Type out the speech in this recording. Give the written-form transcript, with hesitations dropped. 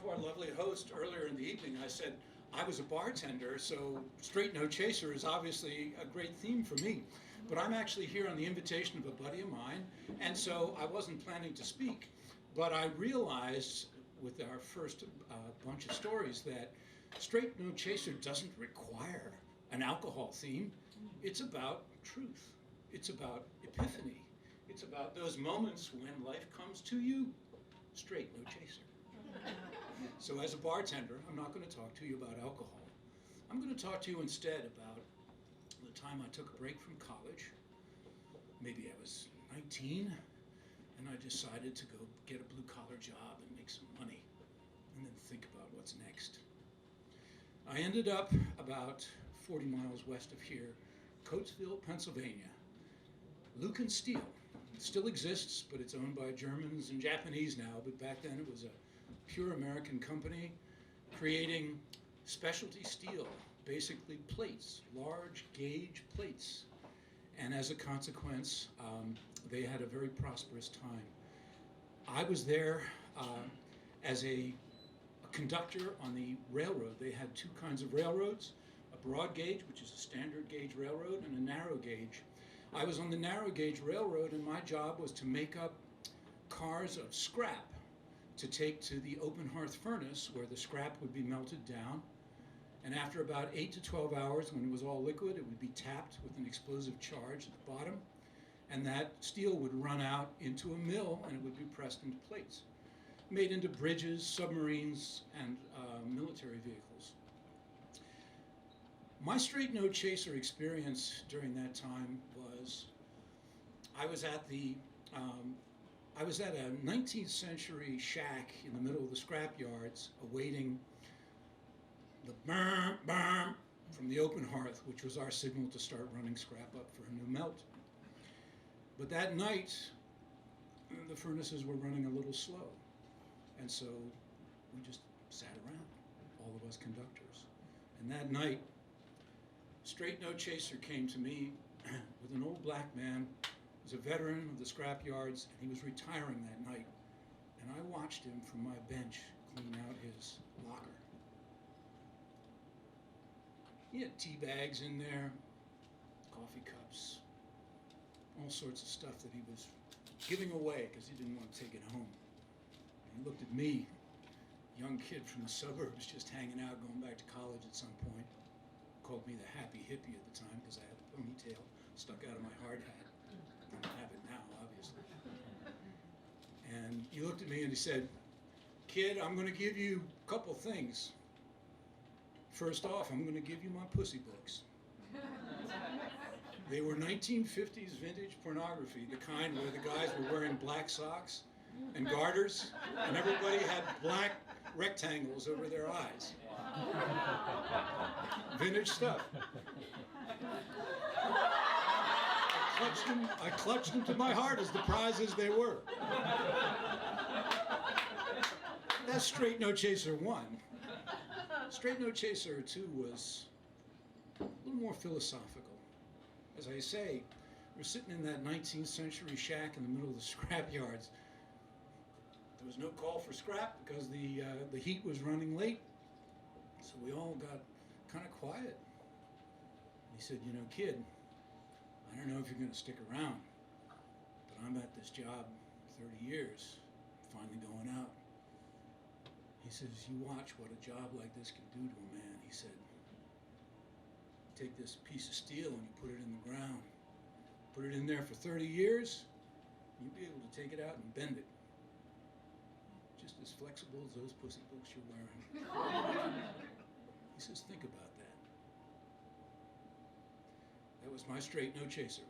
to our lovely host earlier in the evening, I said I was a bartender, so straight no chaser is obviously a great theme for me. But I'm actually here on the invitation of a buddy of mine, and so I wasn't planning to speak. But I realized with our first bunch of stories that straight no chaser doesn't require an alcohol theme. It's about truth. It's about epiphany. It's about those moments when life comes to you. Straight no chaser. So as a bartender, I'm not going to talk to you about alcohol. I'm going to talk to you instead about the time I took a break from college. Maybe I was 19, and I decided to go get a blue-collar job and make some money, and then think about what's next. I ended up about 40 miles west of here, Coatesville, Pennsylvania. Luke and Steel. It still exists, but it's owned by Germans and Japanese now, but back then it was a pure American company creating specialty steel, basically plates, large gauge plates. And as a consequence, they had a very prosperous time. I was there as a conductor on the railroad. They had two kinds of railroads, a broad gauge, which is a standard gauge railroad, and a narrow gauge. I was on the narrow gauge railroad, and my job was to make up cars of scrap to take to the open hearth furnace where the scrap would be melted down. And after about 8 to 12 hours, when it was all liquid, it would be tapped with an explosive charge at the bottom, and that steel would run out into a mill and it would be pressed into plates, made into bridges, submarines, and military vehicles. My straight no chaser experience during that time was I was at a 19th century shack in the middle of the scrap yards awaiting the burn, burn from the open hearth, which was our signal to start running scrap up for a new melt. But that night, the furnaces were running a little slow, and so we just sat around, all of us conductors. And that night, straight no chaser came to me with an old black man. He was a veteran of the scrap yards, and he was retiring that night. And I watched him from my bench clean out his locker. He had tea bags in there, coffee cups, all sorts of stuff that he was giving away because he didn't want to take it home. And he looked at me, young kid from the suburbs, just hanging out, going back to college at some point. Called me the happy hippie at the time because I had a ponytail stuck out of my hard hat. I don't have it now, obviously. And he looked at me and he said, "Kid, I'm going to give you a couple things. First off, I'm going to give you my pussy books." They were 1950s vintage pornography, the kind where the guys were wearing black socks and garters, and everybody had black rectangles over their eyes. Vintage stuff. I clutched them to my heart as the prizes they were. That's Straight No Chaser 1. Straight No Chaser 2 was a little more philosophical. As I say, we're sitting in that 19th century shack in the middle of the scrap yards. There was no call for scrap because the heat was running late. So we all got kind of quiet. And he said, "You know, kid, I don't know if you're going to stick around, but I'm at this job 30 years, finally going out." He says, "You watch what a job like this can do to a man." He said, "You take this piece of steel and you put it in the ground, put it in there for 30 years, you'll be able to take it out and bend it. Just as flexible as those pussy books you're wearing." He says, "Think about that." That was my straight no chaser.